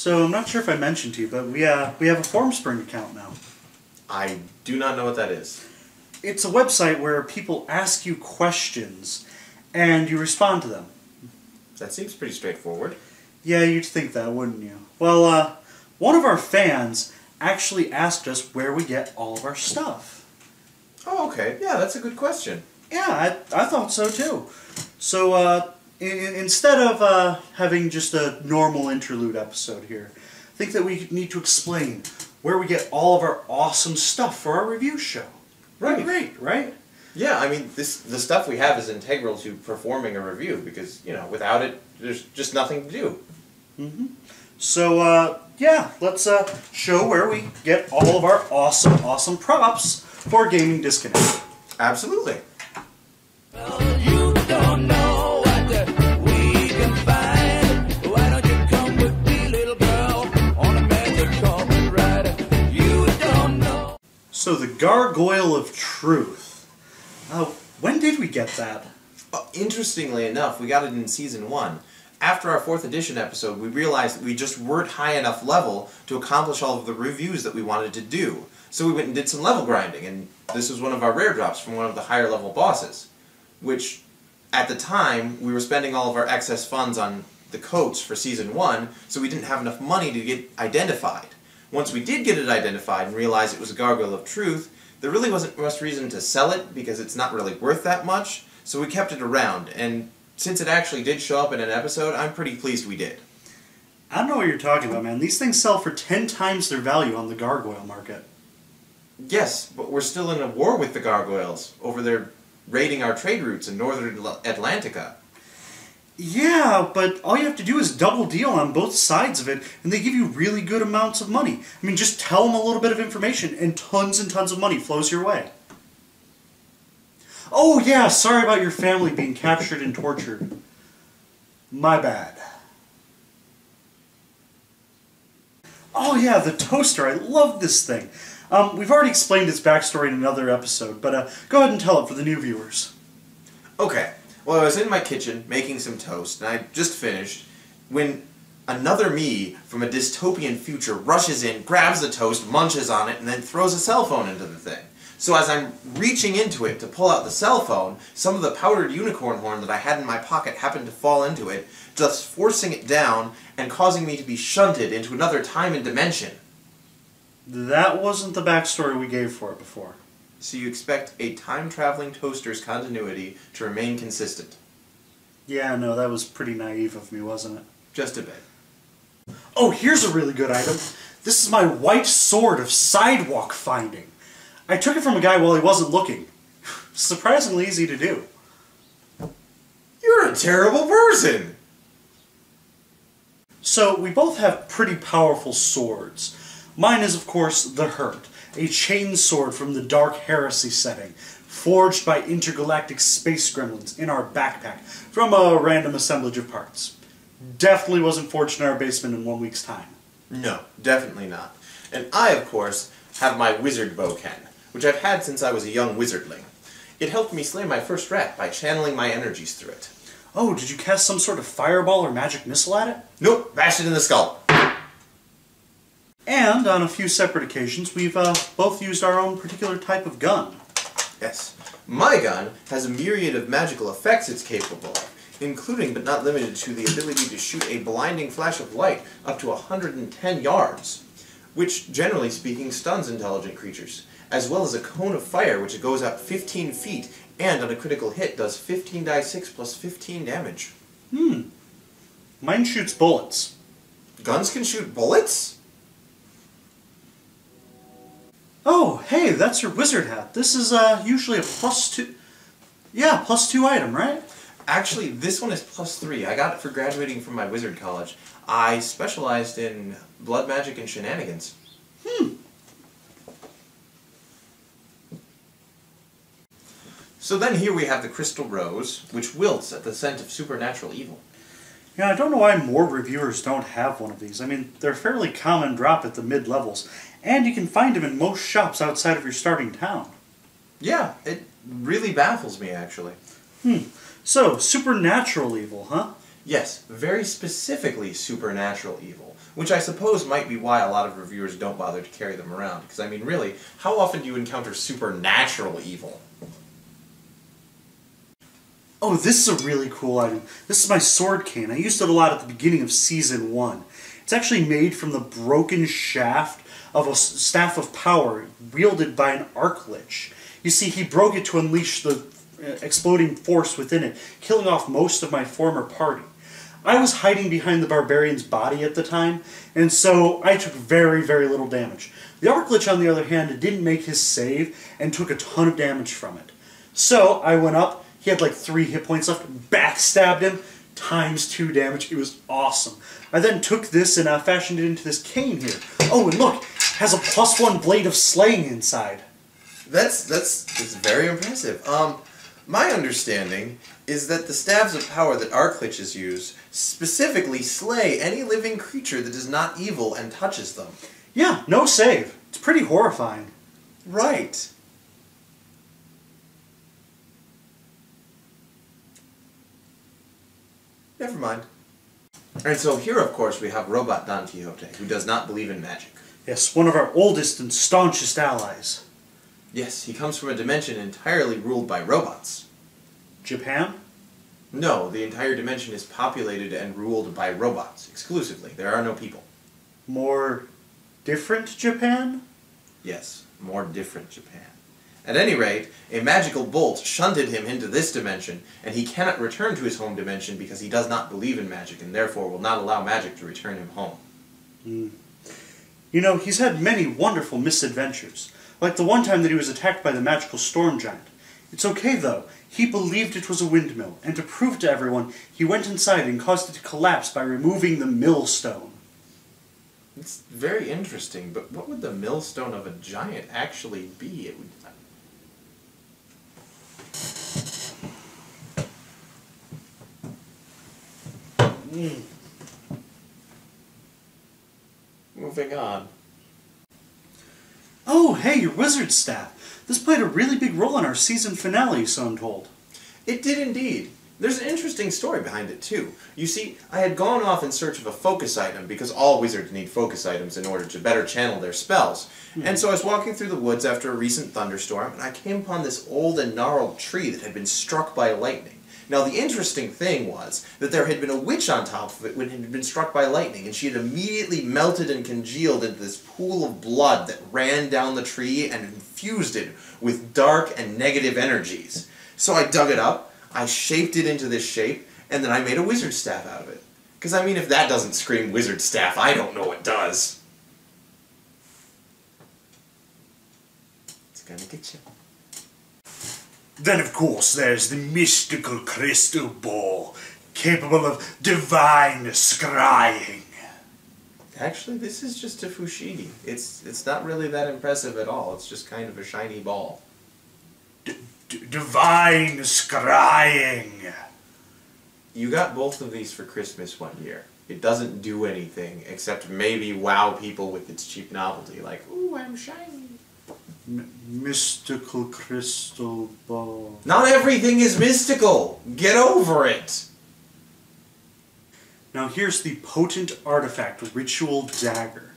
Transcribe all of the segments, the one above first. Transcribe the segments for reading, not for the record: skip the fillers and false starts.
So I'm not sure if I mentioned to you, but we have a FormSpring account now. I do not know what that is. It's a website where people ask you questions, and you respond to them. That seems pretty straightforward. Yeah, you'd think that, wouldn't you? Well, one of our fans actually asked us where we get all of our stuff. Oh, okay. Yeah, that's a good question. Yeah, I thought so too. So, instead of having just a normal interlude episode here, I think that we need to explain where we get all of our awesome stuff for our review show. Right. Great, right? Yeah, I mean, the stuff we have is integral to performing a review because, you know, without it, there's just nothing to do. Mm-hmm. So, yeah, let's show where we get all of our awesome props for Gaming Disconnect. Absolutely. Well, you don't know what we can find. Why don't you come with me, little girl, on a magic carpet ride? You don't know. So, the Gargoyle of Truth. When did we get that? Interestingly enough, we got it in Season 1. After our 4th edition episode, we realized that we just weren't high enough level to accomplish all of the reviews that we wanted to do. So we went and did some level grinding, and this was one of our rare drops from one of the higher level bosses. Which, at the time, we were spending all of our excess funds on the coats for Season 1, so we didn't have enough money to get identified. Once we did get it identified and realized it was a Gargoyle of Truth, there really wasn't much reason to sell it because it's not really worth that much, so we kept it around, and since it actually did show up in an episode, I'm pretty pleased we did. I don't know what you're talking about, man. These things sell for 10 times their value on the gargoyle market. Yes, but we're still in a war with the gargoyles over their raiding our trade routes in northern Atlantica. Yeah, but all you have to do is double deal on both sides of it, and they give you really good amounts of money. I mean, just tell them a little bit of information, and tons of money flows your way. Oh yeah, sorry about your family being captured and tortured. My bad. Oh yeah, the toaster. I love this thing. We've already explained its backstory in another episode, but go ahead and tell it for the new viewers. Okay, well, I was in my kitchen making some toast, and I just finished, when another me from a dystopian future rushes in, grabs the toast, munches on it, and then throws a cell phone into the thing. So as I'm reaching into it to pull out the cell phone, some of the powdered unicorn horn that I had in my pocket happened to fall into it, thus forcing it down and causing me to be shunted into another time and dimension. That wasn't the backstory we gave for it before. So you expect a time-traveling toaster's continuity to remain consistent? Yeah, no, that was pretty naive of me, wasn't it? Just a bit. Oh, here's a really good item. This is my white sword of sidewalk finding. I took it from a guy while he wasn't looking. Surprisingly easy to do. You're a terrible person! So, we both have pretty powerful swords. Mine is, of course, the Hurt, a chain sword from the Dark Heresy setting, forged by intergalactic space gremlins in our backpack from a random assemblage of parts. Definitely wasn't forged in our basement in 1 week's time. No, definitely not. And I, of course, have my wizard bowken, which I've had since I was a young wizardling. It helped me slay my first rat by channeling my energies through it. Oh, did you cast some sort of fireball or magic missile at it? Nope, bashed it in the skull. And, on a few separate occasions, we've both used our own particular type of gun. Yes. My gun has a myriad of magical effects it's capable of, including but not limited to the ability to shoot a blinding flash of light up to 110 yards, which, generally speaking, stuns intelligent creatures, as well as a cone of fire which goes up 15 feet and, on a critical hit, does 15 die 6 plus 15 damage. Mine shoots bullets. Guns can shoot bullets? Oh, hey, that's your wizard hat. This is usually a +2... Yeah, +2 item, right? Actually, this one is +3. I got it for graduating from my wizard college. I specialized in blood magic and shenanigans. So then here we have the Crystal Rose, which wilts at the scent of supernatural evil. Yeah, I don't know why more reviewers don't have one of these. I mean, they're a fairly common drop at the mid-levels, and you can find them in most shops outside of your starting town. Yeah, it really baffles me, actually. So, supernatural evil, huh? Yes, very specifically supernatural evil, which I suppose might be why a lot of reviewers don't bother to carry them around. Because, I mean, really, how often do you encounter supernatural evil? Oh, this is a really cool item. This is my sword cane. I used it a lot at the beginning of Season 1. It's actually made from the broken shaft of a staff of power wielded by an arc lich. You see, he broke it to unleash the exploding force within it, killing off most of my former party. I was hiding behind the barbarian's body at the time, and so I took very, very little damage. The arc lich, on the other hand, didn't make his save and took a ton of damage from it. So I went up. He had like 3 hit points left, backstabbed him, ×2 damage. It was awesome. I then took this and fashioned it into this cane here. Oh, and look, it has a +1 blade of slaying inside. That's very impressive. My understanding is that the staves of power that Arcliches use specifically slay any living creature that is not evil and touches them. Yeah, no save. It's pretty horrifying. Right. Never mind. And so here, of course, we have Robot Don Quixote, who does not believe in magic. Yes, one of our oldest and staunchest allies. Yes, he comes from a dimension entirely ruled by robots. Japan? No, the entire dimension is populated and ruled by robots, exclusively. There are no people. More different Japan? Yes, more different Japan. At any rate, a magical bolt shunted him into this dimension, and he cannot return to his home dimension because he does not believe in magic, and therefore will not allow magic to return him home. You know, he's had many wonderful misadventures, like the one time that he was attacked by the magical storm giant. It's okay, though. He believed it was a windmill, and to prove to everyone, he went inside and caused it to collapse by removing the millstone. It's very interesting, but what would the millstone of a giant actually be? It would... Moving on. Oh, hey, your wizard staff. This played a really big role in our season finale, so I'm told. It did indeed. There's an interesting story behind it, too. You see, I had gone off in search of a focus item, because all wizards need focus items in order to better channel their spells. And so I was walking through the woods after a recent thunderstorm, and I came upon this old and gnarled tree that had been struck by lightning. Now, the interesting thing was that there had been a witch on top of it when it had been struck by lightning, and she had immediately melted and congealed into this pool of blood that ran down the tree and infused it with dark and negative energies. So I dug it up, I shaped it into this shape, and then I made a wizard staff out of it. Because, I mean, if that doesn't scream wizard staff, I don't know what does. It's gonna get you. Then, of course, there's the mystical crystal ball, capable of divine scrying. Actually, this is just a fushigi. It's not really that impressive at all. It's just kind of a shiny ball. Divine scrying. You got both of these for Christmas one year. It doesn't do anything except maybe wow people with its cheap novelty, like, ooh, I'm shiny. Mystical crystal ball. Not everything is mystical! Get over it! Now here's the potent artifact ritual dagger.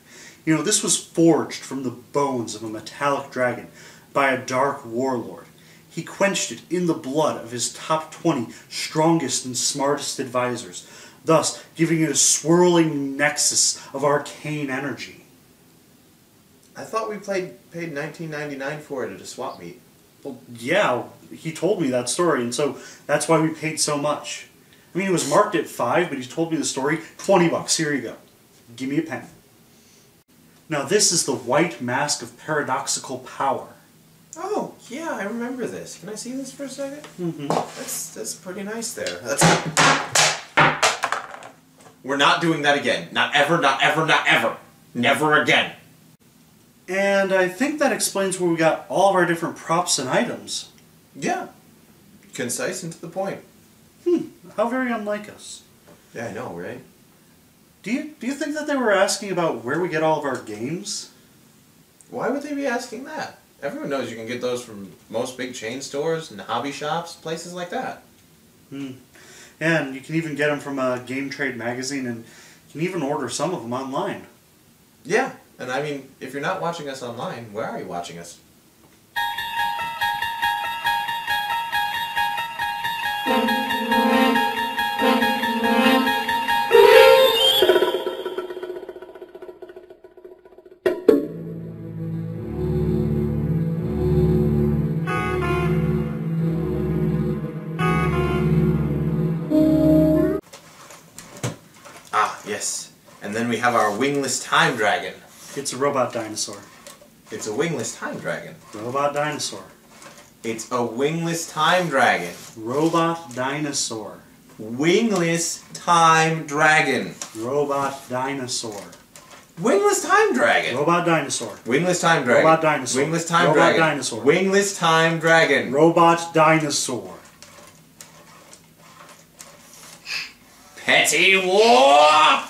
You know, this was forged from the bones of a metallic dragon by a dark warlord. He quenched it in the blood of his top 20 strongest and smartest advisors, thus giving it a swirling nexus of arcane energy. I thought we paid $19.99 for it at a swap meet. Well, yeah, he told me that story, and so that's why we paid so much. I mean, it was marked at $5, but he told me the story. $20, here you go. Give me a pen. Now this is the white mask of paradoxical power. Oh, yeah, I remember this. Can I see this for a second? Mm-hmm. That's pretty nice there. We're not doing that again. Not ever, not ever, not ever. Never again. And I think that explains where we got all of our different props and items. Yeah. Concise and to the point. How very unlike us. Yeah, I know, right? Do you think that they were asking about where we get all of our games? Why would they be asking that? Everyone knows you can get those from most big chain stores and hobby shops, places like that. And you can even get them from a Game Trade magazine, and you can even order some of them online. Yeah, and I mean, if you're not watching us online, where are you watching us? Ah, yes. And then we have our wingless time dragon. It's a robot dinosaur. It's a wingless time dragon. Robot dinosaur. It's a wingless time dragon. Robot dinosaur. Wingless time dragon. Robot dinosaur. Wingless time dragon. Robot dinosaur. Wingless time dragon. Robot dinosaur. Wingless time Robot dragon. dinosaur. Wingless time dragon. Robot dinosaur. Petty War!